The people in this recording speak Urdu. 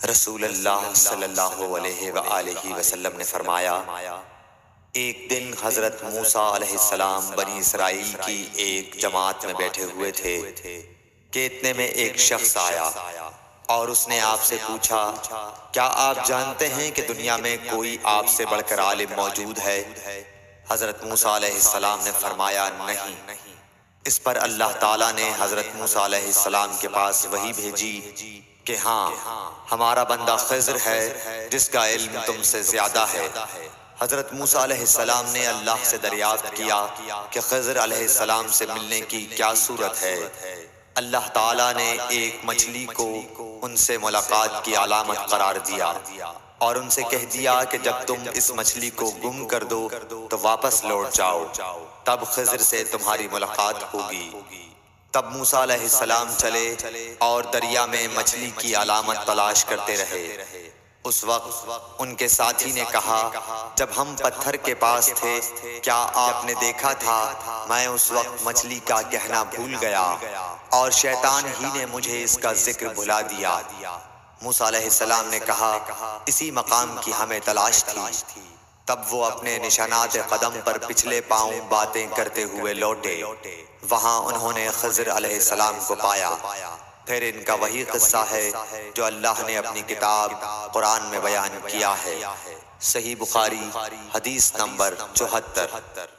رسول اللہ صلی اللہ علیہ وآلہ وسلم نے فرمایا، ایک دن حضرت موسیٰ علیہ السلام بنی اسرائیل کی ایک جماعت میں بیٹھے ہوئے تھے کہ اتنے میں ایک شخص آیا اور اس نے آپ سے پوچھا، کیا آپ جانتے ہیں کہ دنیا میں کوئی آپ سے بڑھ کر عالم موجود ہے؟ حضرت موسیٰ علیہ السلام نے فرمایا، نہیں۔ اس پر اللہ تعالیٰ نے حضرت موسیٰ علیہ السلام کے پاس وحی بھیجی کہ ہاں، ہمارا بندہ خضر ہے جس کا علم تم سے زیادہ ہے۔ حضرت موسیٰ علیہ السلام نے اللہ سے دریافت کیا کہ خضر علیہ السلام سے ملنے کی کیا صورت ہے؟ اللہ تعالیٰ نے ایک مچھلی کو ان سے ملاقات کی علامت قرار دیا اور ان سے کہہ دیا کہ جب تم اس مچھلی کو گم کر دو تو واپس لوٹ جاؤ، تب خضر سے تمہاری ملاقات ہوگی۔ تب موسیٰ علیہ السلام چلے اور دریا میں مچھلی کی علامت تلاش کرتے رہے۔ اس وقت ان کے ساتھی نے کہا، جب ہم پتھر کے پاس تھے کیا آپ نے دیکھا تھا؟ میں اس وقت مچھلی کا کہنا بھول گیا اور شیطان ہی نے مجھے اس کا ذکر بھلا دیا۔ موسیٰ علیہ السلام نے کہا، اسی مقام کی ہمیں تلاش تھی۔ تب وہ اپنے نشانات قدم پر پچھلے پاؤں باتیں کرتے ہوئے لوٹے۔ وہاں انہوں نے خضر علیہ السلام کو پایا۔ پھر ان کا وہی قصہ ہے جو اللہ نے اپنی کتاب قرآن میں بیان کیا ہے۔ صحیح بخاری حدیث نمبر 74۔